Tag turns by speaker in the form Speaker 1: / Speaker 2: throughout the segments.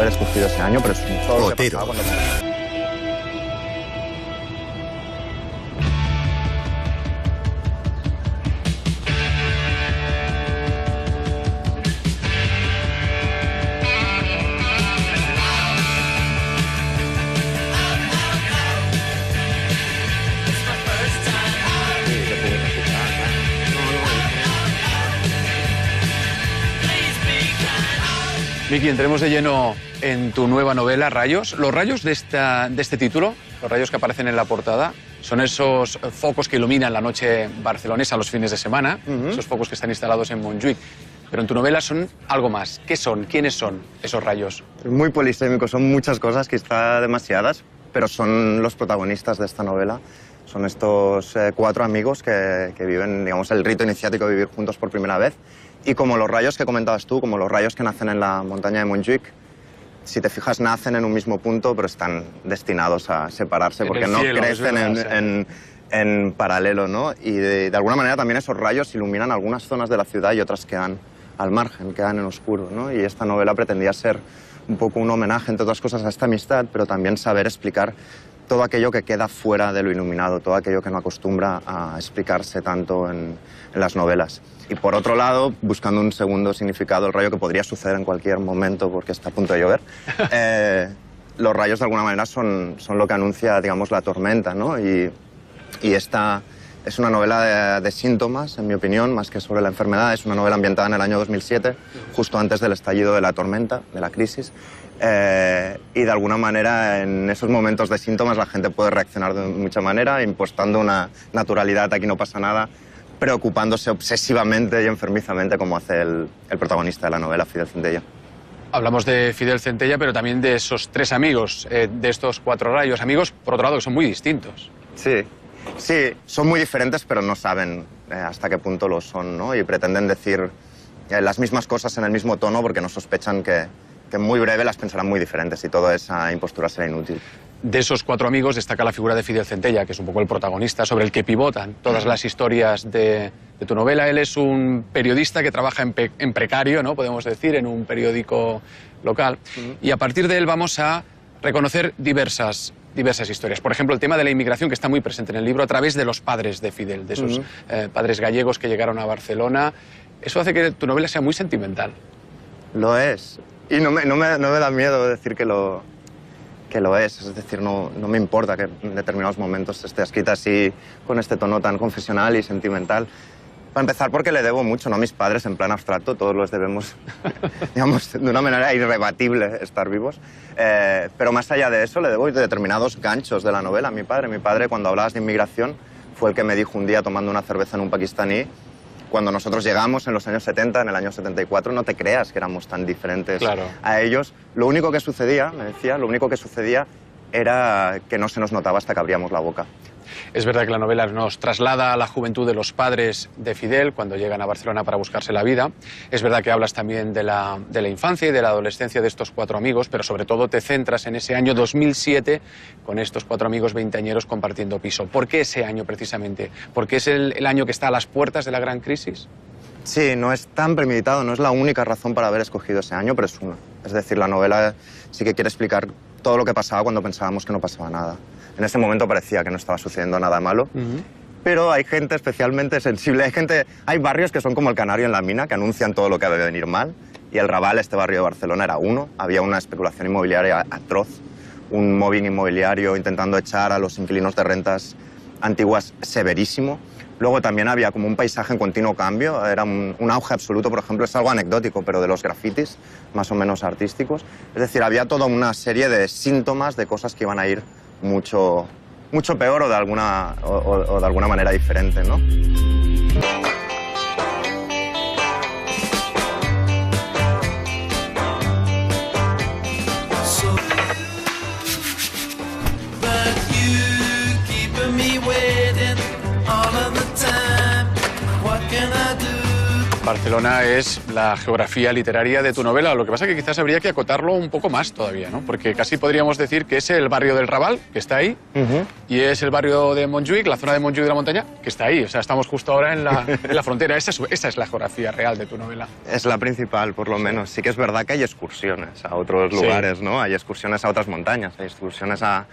Speaker 1: haber escogido ese año, pero es todo lo que pasaba cuando...
Speaker 2: Miki, entremos de lleno en tu nueva novela, Rayos. Los rayos de este título, los rayos que aparecen en la portada, son esos focos que iluminan la noche barcelonesa los fines de semana, esos focos que están instalados en Montjuïc. Pero en tu novela son algo más. ¿Qué son? ¿Quiénes son esos rayos?
Speaker 1: Es muy polisémico, son muchas cosas, quizá demasiadas, pero son los protagonistas de esta novela. Son estos 4 amigos que viven, digamos, el rito iniciático de vivir juntos por primera vez. Y como los rayos que comentabas tú, como los rayos que nacen en la montaña de Montjuïc, si te fijas, nacen en un mismo punto, pero están destinados a separarse porque no crecen en paralelo, ¿no? Y de alguna manera también esos rayos iluminan algunas zonas de la ciudad y otras quedan al margen, quedan en oscuro, ¿no? Y esta novela pretendía ser un poco un homenaje, entre otras cosas, a esta amistad, pero también saber explicar todo aquello que queda fuera de lo iluminado, todo aquello que no acostumbra a explicarse tanto en las novelas. Y por otro lado, buscando un segundo significado, el rayo que podría suceder en cualquier momento porque está a punto de llover, los rayos de alguna manera son lo que anuncia, digamos, la tormenta, ¿no? Y esta es una novela de síntomas, en mi opinión, más que sobre la enfermedad. Es una novela ambientada en el año 2007, justo antes del estallido de la tormenta, de la crisis. Y de alguna manera en esos momentos de síntomas la gente puede reaccionar de mucha manera, impostando una naturalidad, aquí no pasa nada, preocupándose obsesivamente y enfermizamente como hace el protagonista de la novela, Fidel Centella.
Speaker 2: Hablamos de Fidel Centella, pero también de esos 3 amigos, de estos 4 rayos. Amigos, por otro lado, que son muy distintos.
Speaker 1: Sí, son muy diferentes, pero no saben hasta qué punto lo son, ¿no? Y pretenden decir las mismas cosas en el mismo tono porque no sospechan que en muy breve las pensarán muy diferentes y toda esa impostura será inútil.
Speaker 2: De esos 4 amigos destaca la figura de Fidel Centella, que es un poco el protagonista, sobre el que pivotan todas las historias de tu novela. Él es un periodista que trabaja en precario, ¿no? Podemos decir, en un periódico local. Y a partir de él vamos a reconocer diversas historias. Por ejemplo, el tema de la inmigración, que está muy presente en el libro, a través de los padres de Fidel, de esos padres gallegos que llegaron a Barcelona. Eso hace que tu novela sea muy sentimental.
Speaker 1: Lo es. Y no me da miedo decir que lo es decir, no me importa que en determinados momentos esté escrita así, con este tono tan confesional y sentimental. Para empezar, porque le debo mucho, no a mis padres en plan abstracto, todos los debemos, digamos, de una manera irrebatible estar vivos. Pero más allá de eso, le debo determinados ganchos de la novela a mi padre. Mi padre, cuando hablabas de inmigración, fue el que me dijo un día, tomando una cerveza en un pakistaní, cuando nosotros llegamos en los años 70, en el año 74, no te creas que éramos tan diferentes a ellos. Lo único que sucedía, me decía, lo único que sucedía era que no se nos notaba hasta que abríamos la boca.
Speaker 2: Es verdad que la novela nos traslada a la juventud de los padres de Fidel cuando llegan a Barcelona para buscarse la vida. Es verdad que hablas también de la infancia y de la adolescencia de estos 4 amigos, pero sobre todo te centras en ese año 2007 con estos 4 amigos veinteañeros compartiendo piso. ¿Por qué ese año precisamente? ¿Porque es el año que está a las puertas de la gran crisis?
Speaker 1: Sí, no es tan premeditado, no es la única razón para haber escogido ese año, pero es una. Es decir, la novela sí que quiere explicar todo lo que pasaba cuando pensábamos que no pasaba nada. En ese momento parecía que no estaba sucediendo nada malo, pero hay gente especialmente sensible. Hay barrios que son como el canario en la mina, que anuncian todo lo que debe venir mal, y el Raval, este barrio de Barcelona, era uno. Había una especulación inmobiliaria atroz, un mobbing inmobiliario intentando echar a los inquilinos de rentas antiguas severísimo. Luego también había como un paisaje en continuo cambio, era un auge absoluto, por ejemplo, es algo anecdótico, pero de los grafitis, más o menos artísticos. Es decir, había toda una serie de síntomas de cosas que iban a ir mucho peor o de alguna manera diferente, ¿no?
Speaker 2: Barcelona es la geografía literaria de tu novela, lo que pasa es que quizás habría que acotarlo un poco más todavía, ¿no? Porque casi podríamos decir que es el barrio del Raval, que está ahí, y es el barrio de Montjuïc, la zona de Montjuïc de la montaña, que está ahí. O sea, estamos justo ahora en la frontera. Esa es la geografía real de tu novela.
Speaker 1: Es la principal, por lo menos. Sí que es verdad que hay excursiones a otros lugares, ¿no? Hay excursiones a otras montañas, hay excursiones a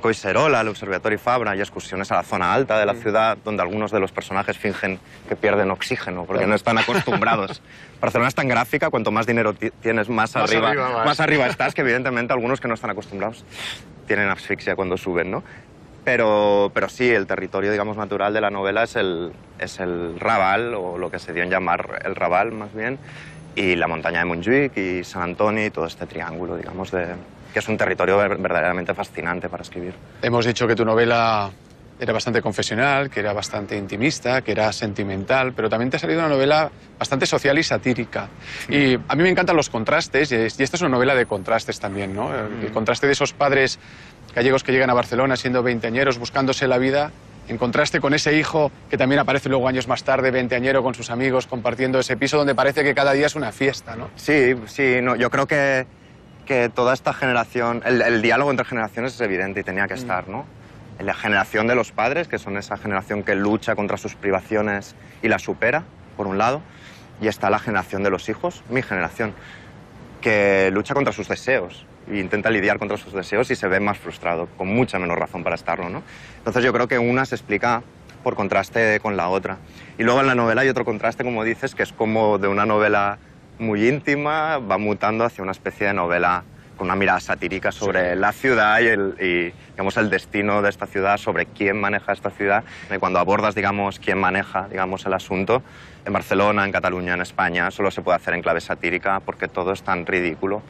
Speaker 1: Collserola, al Observatori Fabra, hay excursiones a la zona alta de la ciudad, donde algunos de los personajes fingen que pierden oxígeno porque no están acostumbrados. Barcelona es tan gráfica, cuanto más dinero tienes, más arriba estás, que evidentemente algunos que no están acostumbrados tienen asfixia cuando suben, ¿no? Pero sí, el territorio, digamos, natural de la novela es el Raval, o lo que se dio en llamar el Raval, más bien, y la montaña de Montjuïc y Sant Antoni y todo este triángulo, digamos, que es un territorio verdaderamente fascinante para escribir.
Speaker 2: Hemos dicho que tu novela era bastante confesional, que era bastante intimista, que era sentimental, pero también te ha salido una novela bastante social y satírica. Y a mí me encantan los contrastes, y esta es una novela de contrastes también, ¿no? El contraste de esos padres gallegos que llegan a Barcelona siendo veinteañeros, buscándose la vida, en contraste con ese hijo que también aparece luego años más tarde, veinteañero, con sus amigos, compartiendo ese piso donde parece que cada día es una fiesta, ¿no?
Speaker 1: Sí, no, yo creo que toda esta generación, el diálogo entre generaciones es evidente y tenía que estar, ¿no? La generación de los padres, que son esa generación que lucha contra sus privaciones y las supera, por un lado, y está la generación de los hijos, mi generación, que lucha contra sus deseos e intenta lidiar contra sus deseos y se ve más frustrado, con mucha menos razón para estarlo, ¿no? Entonces yo creo que una se explica por contraste con la otra. Y luego en la novela hay otro contraste, como dices, que es como de una novela muy íntima, va mutando hacia una especie de novela con una mirada satírica sobre la ciudad y digamos, el destino de esta ciudad, sobre quién maneja esta ciudad. Y cuando abordas, digamos, quién maneja, digamos, el asunto, en Barcelona, en Cataluña, en España, solo se puede hacer en clave satírica porque todo es tan ridículo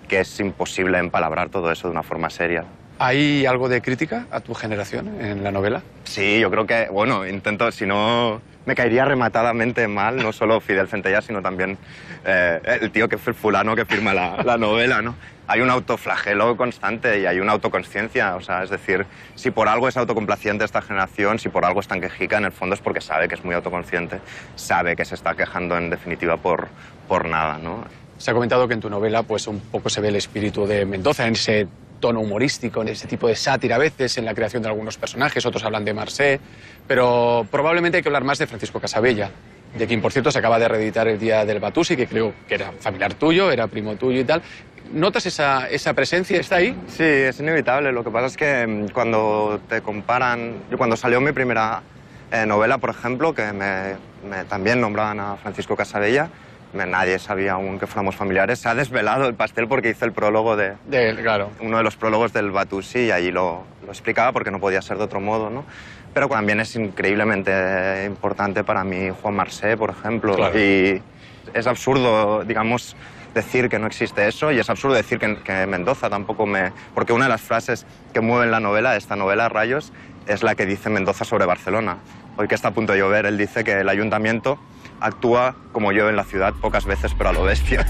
Speaker 1: que es imposible empalabrar todo eso de una forma seria.
Speaker 2: ¿Hay algo de crítica a tu generación en la novela?
Speaker 1: Sí, yo creo que, bueno, intento, si no me caería rematadamente mal, no solo Fidel Centella, sino también el tío que es el fulano que firma la novela, ¿no? Hay un autoflagelo constante y hay una autoconsciencia, o sea, es decir, si por algo es autocomplaciente esta generación, si por algo es tan quejica, en el fondo es porque sabe que es muy autoconsciente, sabe que se está quejando en definitiva por nada, ¿no?
Speaker 2: Se ha comentado que en tu novela pues un poco se ve el espíritu de Mendoza, en ese tono humorístico, en ese tipo de sátira a veces, en la creación de algunos personajes, otros hablan de Marcé, pero probablemente hay que hablar más de Francisco Casabella, de quien, por cierto, se acaba de reeditar El Día del Batusi, que creo que era familiar tuyo, era primo tuyo y tal. ¿Notas esa presencia? ¿Está ahí?
Speaker 1: Sí, es inevitable. Lo que pasa es que cuando te comparan... Cuando salió mi primera novela, por ejemplo, que también nombraban a Francisco Casabella, nadie sabía aún que fuéramos familiares. Se ha desvelado el pastel porque hice el prólogo
Speaker 2: claro.
Speaker 1: Uno de los prólogos del Batusi y allí lo explicaba porque no podía ser de otro modo, ¿no? Pero también es increíblemente importante para mí Juan Marcé, por ejemplo. Claro. Y es absurdo, digamos, decir que no existe eso y es absurdo decir que Mendoza tampoco me... Porque una de las frases que mueven la novela, esta novela, Rayos, es la que dice Mendoza sobre Barcelona. Hoy que está a punto de llover, él dice que el ayuntamiento actúa como llueve en la ciudad, pocas veces, pero a lo bestia.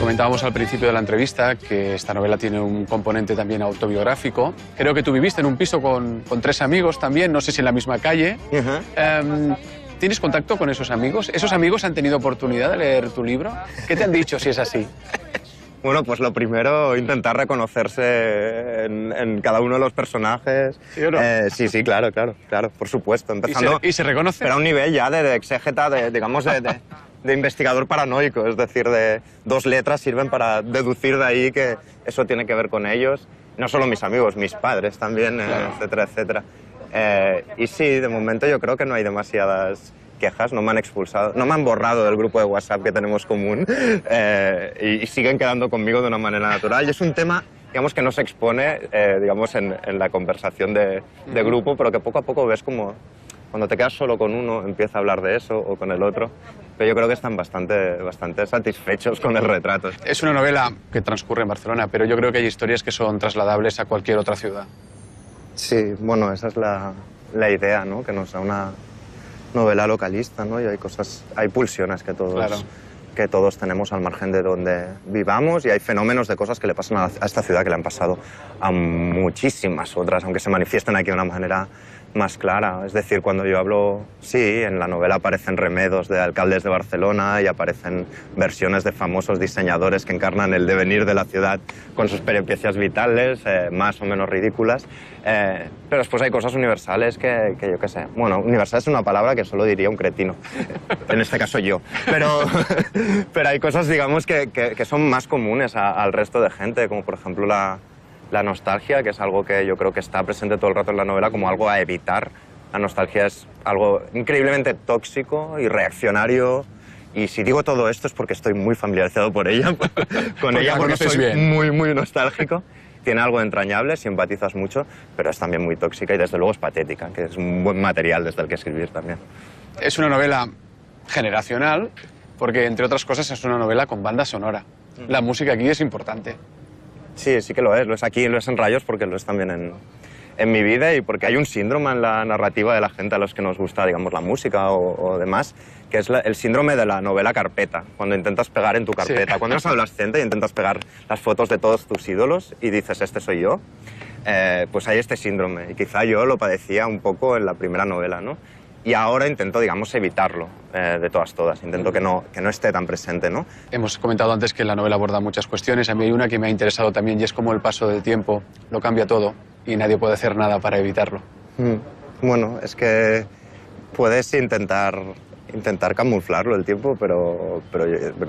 Speaker 2: Comentábamos al principio de la entrevista que esta novela tiene un componente también autobiográfico. Creo que tú viviste en un piso con 3 amigos también, no sé si en la misma calle. ¿Tienes contacto con esos amigos? ¿Esos amigos han tenido oportunidad de leer tu libro? ¿Qué te han dicho si es así?
Speaker 1: Bueno, pues lo primero, intentar reconocerse en cada uno de los personajes.
Speaker 2: ¿Sí o no?
Speaker 1: Sí, claro, por supuesto. Empezando,
Speaker 2: ¿Y se reconoce?
Speaker 1: Pero a un nivel ya de exégeta, digamos, de investigador paranoico, es decir, de 2 letras sirven para deducir de ahí que eso tiene que ver con ellos. No solo mis amigos, mis padres también, claro. Etcétera, etcétera. Y sí, de momento yo creo que no hay demasiadas quejas, no me han expulsado, no me han borrado del grupo de WhatsApp que tenemos común y siguen quedando conmigo de una manera natural. Y es un tema, digamos, que no se expone, digamos, en la conversación de grupo, pero que poco a poco ves como cuando te quedas solo con uno empieza a hablar de eso o con el otro. Pero yo creo que están bastante satisfechos con el retrato.
Speaker 2: Es una novela que transcurre en Barcelona, pero yo creo que hay historias que son trasladables a cualquier otra ciudad.
Speaker 1: Sí, bueno, esa es la idea, ¿no? Que nos da novela localista, ¿no? Y hay cosas, hay pulsiones que todos,
Speaker 2: Claro.
Speaker 1: que todos tenemos al margen de donde vivamos, y hay fenómenos de cosas que le pasan a esta ciudad que le han pasado a muchísimas otras, aunque se manifiesten aquí de una manera más clara. Es decir, cuando yo hablo, sí, en la novela aparecen remedos de alcaldes de Barcelona y aparecen versiones de famosos diseñadores que encarnan el devenir de la ciudad con sus peripecias vitales, más o menos ridículas. Pero después hay cosas universales que yo qué sé. Bueno, universal es una palabra que solo diría un cretino. En este caso yo. Pero hay cosas, digamos, que son más comunes al resto de gente, como por ejemplo la nostalgia, que es algo que yo creo que está presente todo el rato en la novela como algo a evitar. La nostalgia es algo increíblemente tóxico y reaccionario. Y si digo todo esto es porque estoy muy familiarizado con ella, porque soy
Speaker 2: bien.
Speaker 1: muy nostálgico. Tiene algo entrañable, simpatizas mucho, pero es también muy tóxica y desde luego es patética, que es un buen material desde el que escribir también.
Speaker 2: Es una novela generacional porque, entre otras cosas, es una novela con banda sonora. La música aquí es importante.
Speaker 1: Sí, sí que lo es aquí, lo es en Rayos porque lo es también en mi vida, y porque hay un síndrome en la narrativa de la gente a los que nos gusta, digamos, la música o demás, que es el síndrome de la novela carpeta, cuando intentas pegar en tu carpeta.
Speaker 2: Sí.
Speaker 1: Cuando eres adolescente y intentas pegar las fotos de todos tus ídolos y dices, este soy yo, pues hay este síndrome, y quizá yo lo padecía un poco en la primera novela, ¿no? Y ahora intento, digamos, evitarlo de todas. Intento que no esté tan presente, ¿no?
Speaker 2: Hemos comentado antes que la novela aborda muchas cuestiones. A mí hay una que me ha interesado también, y es cómo el paso del tiempo lo cambia todo y nadie puede hacer nada para evitarlo.
Speaker 1: Bueno, es que puedes intentar camuflarlo el tiempo, pero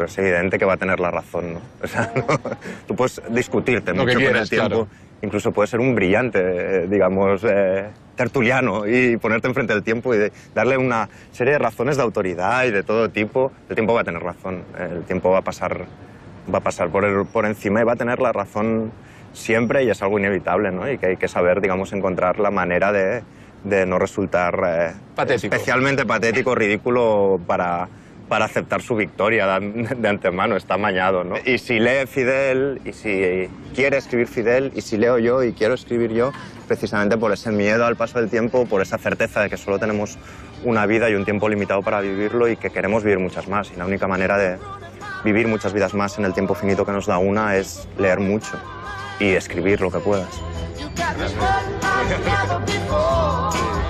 Speaker 1: es evidente que va a tener la razón, ¿no? O sea, tú puedes discutirte
Speaker 2: Lo que
Speaker 1: mucho con
Speaker 2: quieras,
Speaker 1: el tiempo.
Speaker 2: claro.
Speaker 1: Incluso puedes ser un brillante, digamos, tertuliano, y ponerte enfrente del tiempo y darle una serie de razones de autoridad y de todo tipo. El tiempo va a tener razón, el tiempo va a pasar por encima y va a tener la razón siempre, y es algo inevitable, ¿no? Y que hay que saber, digamos, encontrar la manera de no resultar
Speaker 2: Patético.
Speaker 1: especialmente patético, ridículo para aceptar su victoria de antemano. Está amañado, ¿no? Y si lee Fidel, y si quiere escribir Fidel, y si leo yo y quiero escribir yo, precisamente por ese miedo al paso del tiempo, por esa certeza de que solo tenemos una vida y un tiempo limitado para vivirlo, y que queremos vivir muchas más. Y la única manera de vivir muchas vidas más en el tiempo finito que nos da una es leer mucho y escribir lo que puedas.
Speaker 3: You got me what I've never before.